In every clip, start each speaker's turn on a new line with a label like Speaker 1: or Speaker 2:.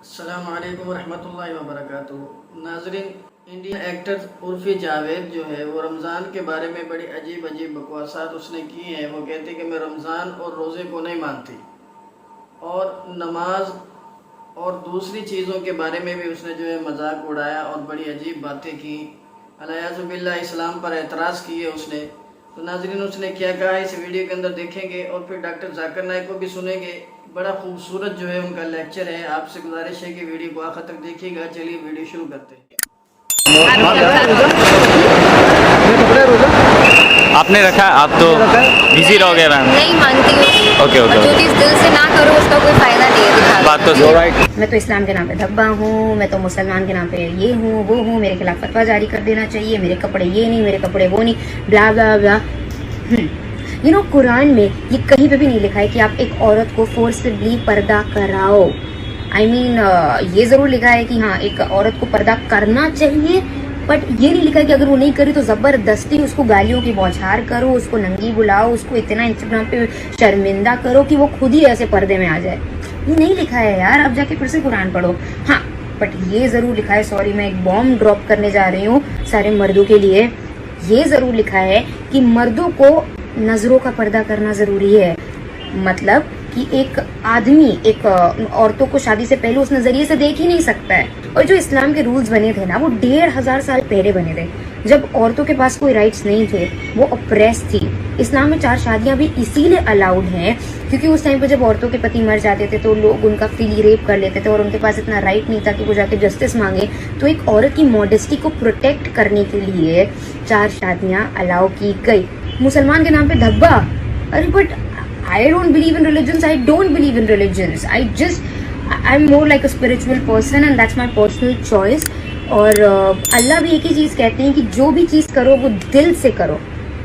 Speaker 1: अस्सलामु अलैकुम वरहमतुल्लाहि वबरकातुहू। नाज़रीन, इंडियन एक्टर उर्फ़ी जावेद जो है वो रमज़ान के बारे में बड़ी अजीब अजीब बकवासात उसने की हैं। वो कहती कि मैं रमज़ान और रोज़े को नहीं मानती, और नमाज और दूसरी चीज़ों के बारे में भी उसने जो है मजाक उड़ाया और बड़ी अजीब बातें की। अलियाज़ु बिल्लाह इस्लाम पर एतराज़ किए उसने। तो नाज़रीन, उसने क्या कहा इस वीडियो के अंदर देखेंगे और फिर डॉक्टर जाकिर नाइक को भी सुनेंगे। बड़ा खूबसूरत जो है उनका लेक्चर है। आपसे गुजारिश है कि वीडियो को आखिर तक देखिएगा। चलिए वीडियो शुरू करते हैं।
Speaker 2: आपने रखा है, आप तो बिजी रहोगे मैम।
Speaker 3: नहीं मानती हूँ।
Speaker 2: ओके
Speaker 3: और जो चीज़ दिल से ना करो उसका कोई फायदा नहीं है दिखाने।
Speaker 2: बात तो सही।
Speaker 3: मैं तो इस्लाम के नाम पे धब्बा हूँ, मैं तो मुसलमान के नाम पे ये हूँ वो हूँ, मेरे खिलाफ फतवा जारी कर देना चाहिए, मेरे कपड़े ये नहीं, मेरे कपड़े वो नहीं, ब्ला ब्ला ब्ला। यू नो, कुरान में ये कहीं पे भी नहीं लिखा है कि आप एक औरत को फोर्सफुली पर्दा कराओ। I mean, ये ज़रूर लिखा है कि हाँ एक औरत को पर्दा करना चाहिए, बट ये नहीं लिखा है कि अगर वो नहीं करे तो ज़बरदस्ती उसको गालियों की बौछार करो, उसको नंगी बुलाओ, उसको इतना इंस्टाग्राम पे शर्मिंदा करो कि वो खुद ही ऐसे पर्दे में आ जाए। ये नहीं लिखा है यार, अब जाके फिर से कुरान पढ़ो। हाँ, बट ये ज़रूर लिखा है, सॉरी मैं एक बॉम्ब ड्रॉप करने जा रही हूँ सारे मर्दों के लिए। ये ज़रूर लिखा है कि मर्दों को नज़रों का पर्दा करना ज़रूरी है। मतलब कि एक आदमी एक औरतों को शादी से पहले उस नजरिए से देख ही नहीं सकता है। और जो इस्लाम के रूल्स बने थे ना, वो 1500 साल पहले बने थे, जब औरतों के पास कोई राइट्स नहीं थे, वो ऑप्रेस थी। इस्लाम में 4 शादियां भी इसीलिए अलाउड हैं क्योंकि उस टाइम पे जब औरतों के पति मर जाते थे तो लोग उनका फ्री रेप कर लेते थे और उनके पास इतना राइट नहीं था कि वो जाके जस्टिस मांगे। तो एक औरत की मॉडेस्टी को प्रोटेक्ट करने के लिए 4 शादियां अलाउ की गई। मुसलमान के नाम पे धब्बा, अरे but I don't believe in religions. I don't believe in religions. I'm more like a spiritual person and that's my personal choice. और अल्लाह भी एक ही चीज़ कहते हैं कि जो भी चीज़ करो वो दिल से करो।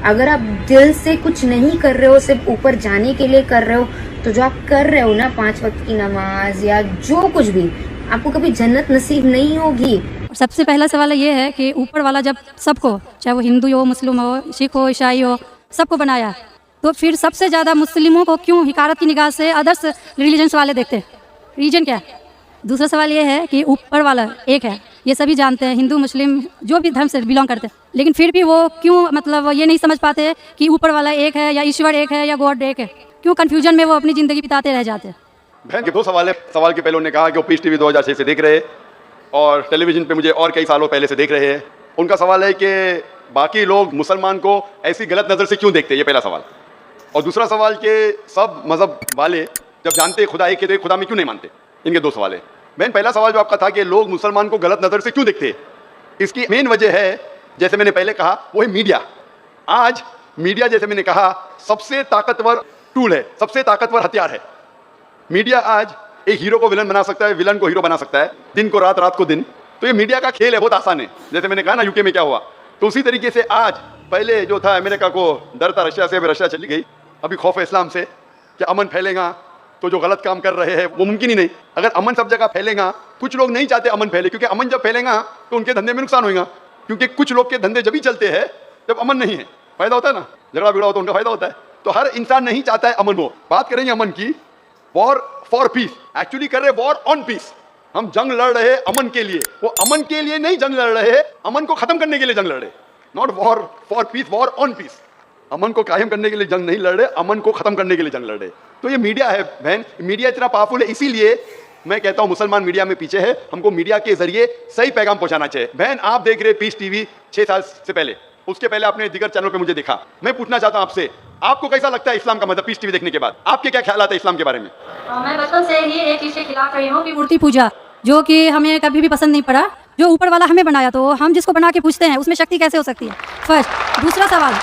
Speaker 3: अगर आप दिल से कुछ नहीं कर रहे हो, सिर्फ ऊपर जाने के लिए कर रहे हो, तो जो आप कर रहे हो ना, 5 वक्त की नमाज या जो कुछ भी, आपको कभी जन्नत नसीब नहीं होगी।
Speaker 4: सबसे पहला सवाल ये है कि ऊपर वाला जब सबको, चाहे वो हिंदू हो, मुस्लिम हो, सिख हो, ईसाई हो, सबको बनाया, तो फिर सबसे ज़्यादा मुस्लिमों को क्यों हिकारत की निगाह से अदर्स रिलीजन्स वाले देखते हैं? रीजन क्या है? दूसरा सवाल ये है कि ऊपर वाला एक है, ये सभी जानते हैं, हिंदू मुस्लिम जो भी धर्म से बिलोंग करते हैं, लेकिन फिर भी वो क्यों मतलब ये नहीं समझ पाते कि ऊपर वाला एक है या ईश्वर एक है या गॉड एक है? क्यों कन्फ्यूजन में वो अपनी ज़िंदगी बिताते रह जाते हैं?
Speaker 5: बहन के 2 सवाल है। सवाल के पहले उन्होंने कहा कि वो पीस टीवी 2006 से देख रहे हैं और टेलीविज़न पे मुझे और कई सालों पहले से देख रहे हैं। उनका सवाल है कि बाकी लोग मुसलमान को ऐसी गलत नज़र से क्यों देखते हैं, ये पहला सवाल। और दूसरा सवाल कि सब मज़हब वाले जब जानते खुदा एक है तो एक खुदा में क्यों नहीं मानते। इनके 2 सवाल है। बहन, पहला सवाल जो आपका था कि लोग मुसलमान को गलत नज़र से क्यों देखते हैं, इसकी मेन वजह है, जैसे मैंने पहले कहा, वो है मीडिया। आज मीडिया, जैसे मैंने कहा, सबसे ताकतवर टूल है, सबसे ताकतवर हथियार है। मीडिया आज एक हीरो को विलन बना सकता है, विलन को हीरो बना सकता है, दिन को रात, रात को दिन। तो ये मीडिया का खेल है, बहुत आसान है। जैसे मैंने कहा ना यूके में क्या हुआ, तो उसी तरीके से आज पहले जो था अमेरिका को डर था रशिया से, अभी रशिया चली गई। अभी खौफ है इस्लाम से कि अमन फैलेगा तो जो गलत काम कर रहे हैं वो मुमकिन ही नहीं। अगर अमन सब जगह फैलेगा, कुछ लोग नहीं चाहते अमन फैले, क्योंकि अमन जब फैलेगा तो उनके धंधे में नुकसान होगा, क्योंकि कुछ लोग के धंधे जब ही चलते हैं जब अमन नहीं है। फायदा होता है ना, झगड़ा बिगड़ा हो तो उनका फायदा होता है। तो हर इंसान नहीं चाहता है अमन हो। बात करेंगे अमन की, वॉर फॉर पीस, एक्चुअली कर रहे वॉर ऑन पीस। हम जंग लड़ रहे हैं अमन के लिए, वो अमन के लिए नहीं जंग लड़ रहे हैं, अमन को खत्म करने के लिए जंग लड़ रहे, not war for peace, war on peace. अमन को कायम करने के लिए जंग नहीं लड़ रहे, अमन को खत्म करने के लिए जंग लड़ रहे। तो ये मीडिया है बहन, मीडिया इतना पावरफुल है, इसीलिए मैं कहता हूं मुसलमान मीडिया में पीछे है। हमको मीडिया के जरिए सही पैगाम पहुंचाना चाहिए। बहन, आप देख रहे पीस टीवी 6 साल से पहले, उसके पहले आपने दिगर चैनल पे मुझे देखा। मैं पूछना चाहता हूं आपसे, आपको कैसा लगता है इस्लाम का मज़हब पीस टीवी देखने के बाद? आपके क्या ख्याल आता है इस्लाम के बारे में?
Speaker 4: मैं बचपन से ही एक चीज़ के खिलाफ रही हूँ कि मूर्ति पूजा, जो कि हमें कभी भी पसंद नहीं पड़ा। जो ऊपर वाला हमें बनाया, तो हम जिसको बना के पूछते हैं उसमें शक्ति कैसे हो सकती है? फर्स्ट। दूसरा सवाल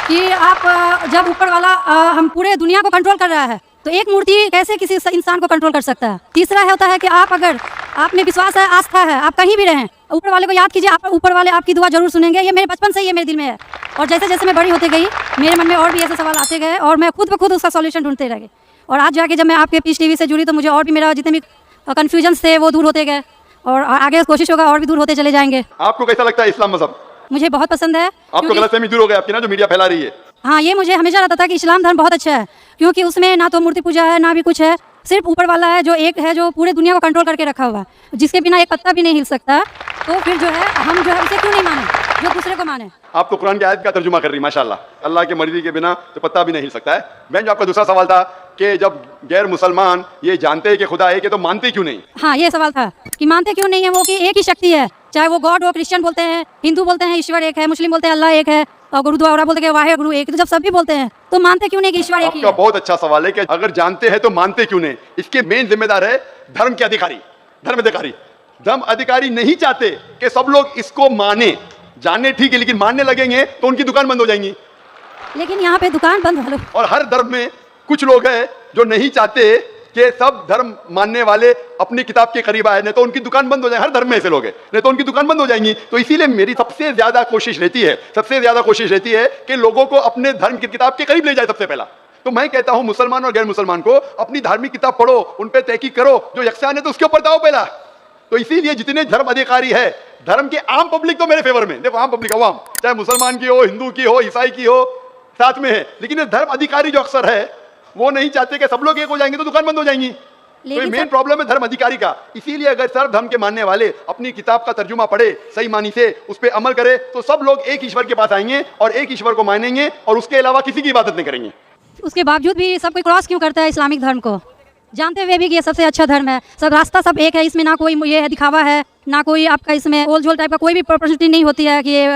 Speaker 4: कि आप जब ऊपर वाला हम पूरे दुनिया को कंट्रोल कर रहा है, तो एक मूर्ति कैसे किसी इंसान को कंट्रोल कर सकता है? तीसरा होता है कि आप अगर आप में विश्वास है, आस्था है, आप कहीं भी रहें, ऊपर वाले को याद कीजिए, आप ऊपर वाले आपकी दुआ जरूर सुनेंगे। ये मेरे बचपन से ही मेरे दिल में है, और जैसे जैसे मैं बड़ी होती गई मेरे मन में और भी ऐसे सवाल आते गए और मैं खुद ब खुद उसका सॉल्यूशन ढूंढते रह गई। और आज जाके जब मैं आपके पीस टीवी से जुड़ी तो मुझे और भी मेरा जितने भी कन्फ्यूजन थे वो दूर होते गए, और आगे कोशिश होगा और भी दूर होते चले जाएंगे।
Speaker 5: आपको कैसा लगता है इस्लाम मज़हब?
Speaker 4: मुझे बहुत पसंद है।
Speaker 5: आपको गलतफहमी दूर हो गई आपकी ना, जो मीडिया फैला रही है?
Speaker 4: हाँ, ये मुझे हमेशा लगता था कि इस्लाम धर्म बहुत अच्छा है, क्योंकि उसमें ना तो मूर्ति पूजा है ना भी कुछ है, सिर्फ ऊपर वाला है जो एक है जो पूरे दुनिया को कंट्रोल करके रखा हुआ है, जिसके बिना एक पत्ता भी नहीं हिल सकता, तो फिर जो है हम जो है उसे क्यों नहीं माने जो दूसरे को माने।
Speaker 5: आप तो कुरान की आयत का तर्जुमा कर रही माशाल्लाह, अल्लाह के मर्जी के बिना तो पत्ता भी नहीं हिल सकता है। बहन जो आपका दूसरा सवाल था कि जब गैर मुसलमान ये जानते हैं कि खुदा एक है तो मानते क्यों नहीं?
Speaker 4: हाँ, ये सवाल था कि मानते क्यों नहीं है वो, कि एक ही शक्ति है, चाहे वो गॉड हो, क्रिश्चियन बोलते हैं, हिंदू बोलते हैं ईश्वर एक है, मुस्लिम बोलते हैं अल्लाह एक है, और गुरुद्वारा बोलते हैं वाहे गुरु एक, तो जब सभी बोलते हैं तो मानते क्यों नहीं कि ईश्वर एक ही
Speaker 5: आपका
Speaker 4: है?
Speaker 5: बहुत अच्छा सवाल है कि अगर जानते हैं तो मानते क्यों नहीं। इसके मेन जिम्मेदार है धर्म के अधिकारी, धर्म अधिकारी। धर्म अधिकारी नहीं चाहते कि सब लोग इसको माने, जाने ठीक है, लेकिन मानने लगेंगे तो उनकी दुकान बंद हो जाएंगी।
Speaker 4: लेकिन यहाँ पे दुकान बंद वालों,
Speaker 5: और हर धर्म में कुछ लोग हैं जो नहीं चाहते कि सब धर्म मानने वाले अपनी किताब के करीब आए, नहीं तो उनकी दुकान बंद हो जाए। हर धर्म में ऐसे लोग हैं, नहीं तो उनकी दुकान बंद हो जाएंगी। तो इसीलिए मेरी सबसे ज्यादा कोशिश रहती है कि लोगों को अपने धर्म की किताब के करीब ले जाए। सबसे पहला तो मैं कहता हूं मुसलमान और गैर मुसलमान को अपनी धार्मिक किताब पढ़ो, उन पर तहकीक करो, जो यकसान है तो उसके ऊपर दाओ पहला। तो इसीलिए जितने धर्म अधिकारी है, धर्म के आम पब्लिक तो मेरे फेवर में, देखो आम पब्लिक अवाम, चाहे मुसलमान की हो, हिंदू की हो, ईसाई की हो, साथ में है। लेकिन ये धर्म अधिकारी जो अक्सर है वो नहीं चाहते कि सब लोग एक हो जाएंगे तो दुकान बंद हो जाएंगी। तो ये मेन प्रॉब्लम है धर्म अधिकारी का। इसीलिए अगर सर्व धर्म के मानने वाले अपनी किताब का तर्जुमा पढ़े, सही मानी से उस पर अमल करे, तो सब लोग एक ईश्वर के पास आएंगे और एक ईश्वर को मानेंगे और उसके अलावा किसी की इबादत नहीं करेंगे।
Speaker 4: उसके बावजूद भी सब कोई क्रॉस क्यों करता है इस्लामिक धर्म को, जानते हुए भी कि ये सबसे अच्छा धर्म है, सब रास्ता सब एक है, इसमें ना कोई ये है दिखावा है, ना कोई आपका इसमें ओल झोल टाइप का कोई भी पर्सनैलिटी नहीं होती है कि ये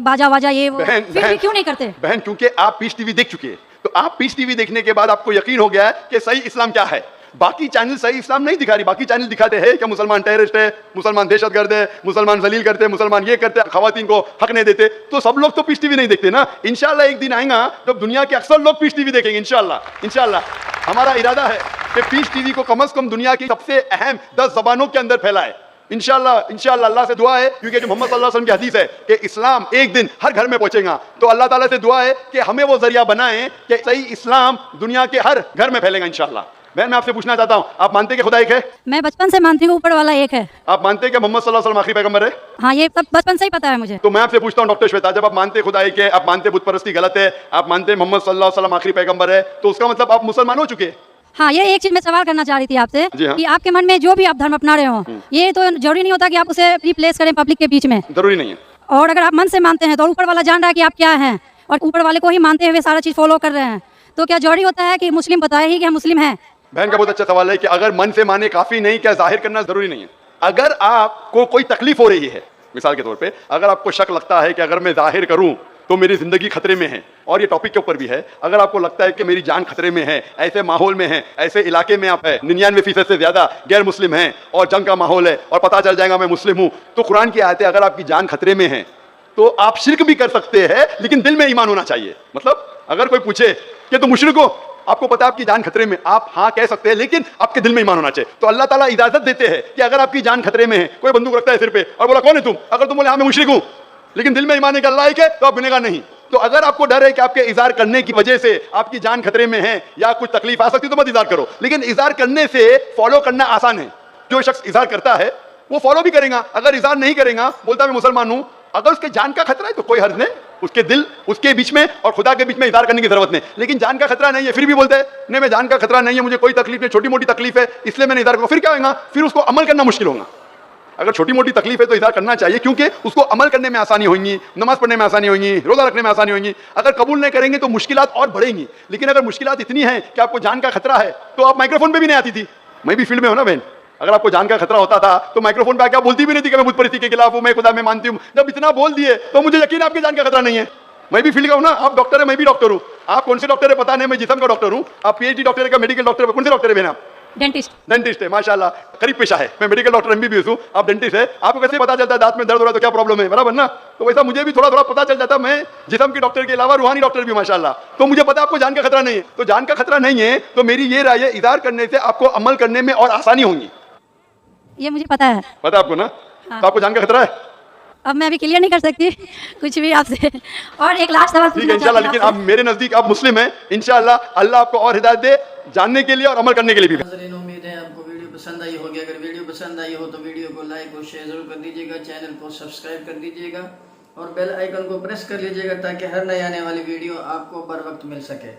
Speaker 4: बाजा वाजा ये वो, फिर भी क्यों नहीं करते?
Speaker 5: बहन क्योंकि आप पीस टीवी देख चुके हैं, तो आप पीस टीवी देखने के बाद आपको यकीन हो गया है कि सही इस्लाम क्या है। बाकी चैनल सही इस्लाम नहीं दिखा रही, बाकी चैनल दिखाते हैं कि मुसलमान टेररिस्ट है, मुसलमान दहशतगर्द है, मुसलमान जलील करते हैं, मुसलमान ये करते हैं, खवातीन को हक नहीं देते। तो सब लोग तो पीस टीवी नहीं देखते ना। इंशाल्लाह एक दिन आएगा जब दुनिया के अक्सर लोग पीस टीवी देखेंगे। इंशाल्लाह हमारा इरादा है कि पीस टीवी को कम से कम दुनिया की सबसे अहम 10 जबानों के अंदर फैलाए। इंशाल्लाह अल्लाह से दुआ है, क्योंकि जो मोहम्मद सल्लल्लाहु अलैहि वसल्लम की हदीस है कि इस्लाम एक दिन हर घर में पहुंचेगा, तो अल्लाह ताला से दुआ है कि हमें वो जरिया बनाए कि सही इस्लाम दुनिया के हर घर में फैलेगा इंशाल्लाह। बहन मैं आपसे पूछना चाहता हूँ, आप मानते हैं कि खुदा एक है?
Speaker 4: मैं बचपन से मानती हूँ ऊपर वाला एक है।
Speaker 5: आप मानते हैं कि मोहम्मद सल्लल्लाहु अलैहि वसल्लम आखिरी पैगंबर है?
Speaker 4: हाँ, ये सब बचपन से ही पता है मुझे।
Speaker 5: तो मैं आपसे पूछता हूँ डॉक्टर श्वेता, जब आप मानते खुदा एक है, आप मानते बुत परस्ती गलत है, आप मानते मोहम्मद सल्लल्लाहु अलैहि वसल्लम आखिरी पैगंबर है, तो उसका मतलब आप मुसलमान हो चुके हैं?
Speaker 4: हाँ, ये एक चीज मैं सवाल करना चाह रही थी आपसे कि आपके मन में जो भी आप धर्म अपना रहे हो, ये तो जरूरी नहीं होता कि आप उसे रिप्लेस करें पब्लिक के बीच में,
Speaker 5: जरूरी नहीं है।
Speaker 4: और अगर आप मन से मानते हैं तो ऊपर वाला जान रहा है कि आप क्या हैं, और ऊपर वाले को ही मानते हुए सारा चीज फॉलो कर रहे हैं, तो क्या जरूरी होता है कि मुस्लिम बताए ही कि हम मुस्लिम हैं?
Speaker 5: बहन का बहुत अच्छा सवाल है कि अगर मन से माने काफी नहीं, क्या जाहिर करना जरूरी नहीं है? अगर आपको कोई तकलीफ हो रही है, मिसाल के तौर पे अगर आपको शक लगता है कि अगर मैं जाहिर करूं तो मेरी जिंदगी खतरे में है, और ये टॉपिक के ऊपर भी है, अगर आपको लगता है कि मेरी जान खतरे में है, ऐसे माहौल में है, ऐसे इलाके में आप है 99% से ज्यादा गैर मुस्लिम हैं और जंग का माहौल है और पता चल जाएगा मैं मुस्लिम हूं, तो कुरान की आयत है अगर आपकी जान खतरे में है तो आप शिर्क भी कर सकते हैं, लेकिन दिल में ईमान होना चाहिए। मतलब अगर कोई पूछे कि तुम मुशरिक हो, आपको पता है आपकी जान खतरे में, आप हाँ कह सकते हैं, लेकिन आपके दिल में ईमान होना चाहिए। तो अल्लाह ताला इजाजत देते हैं कि अगर आपकी जान खतरे में है, कोई बंदूक रखता है सिर पे और बोला कौन है तुम, अगर तुम बोले हाँ मैं मुशरिक हूं, लेकिन दिल में ईमान है कि अल्लाह एक है, तो आप गुनहगार नहीं। तो अगर आपको डर है कि आपके इज़हार करने की वजह से आपकी जान खतरे में है या कुछ तकलीफ आ सकती है, तो मत इज़हार करो। लेकिन इज़हार करने से फॉलो करना आसान है। जो शख्स इज़हार करता है वो फॉलो भी करेगा, अगर इज़हार नहीं करेगा, बोलता मैं मुसलमान हूं, अगर उसके जान का खतरा है तो कोई हर्ज नहीं, उसके दिल उसके बीच में और खुदा के बीच में इज़हार करने की जरूरत नहीं। लेकिन जान का खतरा नहीं है, फिर भी बोलते हैं नहीं मैं जान का खतरा नहीं है, मुझे कोई तकलीफ नहीं, छोटी मोटी तकलीफ है इसलिए मैंने इज़हार करूँ, फिर क्या होगा? फिर उसको अमल करना मुश्किल होगा। अगर छोटी मोटी तकलीफ है तो इज़हार करना चाहिए, क्योंकि उसको अमल करने में आसानी होगी, नमाज पढ़ने में आसानी होगी, रोजा रखने में आसानी होगी। अगर कबूल नहीं करेंगे तो मुश्किलात और बढ़ेंगी। लेकिन अगर मुश्किलात इतनी है कि आपको जान का खतरा है, तो आप माइक्रोफोन पे भी नहीं आती थी। मैं भी फील्ड में हूं ना बहन, अगर आपको जान का खतरा होता था तो माइक्रोफोन पे आके बोलती भी नहीं थी कि मैं बुत परस्ती के खिलाफ हूं, मैं खुदा में मानती हूं। जब इतना बोल दिए तो मुझे यकीन आपकी जान का खतरा नहीं है। मैं भी फील्ड का हूं ना, आप डॉक्टर है, मैं भी डॉक्टर हूं। आप कौन से डॉक्टर है पता नहीं, मैं जिस्म का डॉक्टर हूं। आप पीएचडी डॉक्टर है, मेडिकल डॉक्टर है, कौन से डॉक्टर है बहन? डेंटिस्ट है, माशाल्लाह करीब पेशा है। मैं मेडिकल डॉक्टर एमबीबीएस हूं, आप डेंटिस्ट है। आपको कैसे पता चलता है दांत में दर्द हो रहा है तो क्या प्रॉब्लम है, बराबर ना? तो वैसा मुझे भी थोड़ा थोड़ा पता चल जाता। मैं जिस्म के डॉक्टर के अलावा रूहानी डॉक्टर भी माशाल्लाह, तो मुझे पता आपको जान का खतरा नहीं है। तो जान का खतरा नहीं है तो मेरी ये राय है, इज़हार करने से आपको अमल करने में और आसानी होगी।
Speaker 4: ये मुझे पता है।
Speaker 5: पता आपको ना?
Speaker 4: हाँ।
Speaker 5: तो आपको जान का खतरा है?
Speaker 4: अब मैं अभी क्लियर नहीं कर सकती कुछ भी आपसे। और एक लास्ट सवाल
Speaker 5: ठीक है इंशाल्लाह, लेकिन आप मेरे नजदीक आप मुस्लिम हैं, इंशाल्लाह अल्लाह आपको और हिदायत दे जानने के लिए और अमल करने के लिए भी।
Speaker 1: नाज़रीन उम्मीद है आपको वीडियो पसंद आई होगी। अगर वीडियो पसंद आई हो तो वीडियो को लाइक और शेयर जरूर कर दीजिएगा, चैनल को सब्सक्राइब कर दीजिएगा और बेल आइकन को प्रेस कर लीजिएगा ताकि हर नई आने वाली वीडियो आपको बर वक्त मिल सके।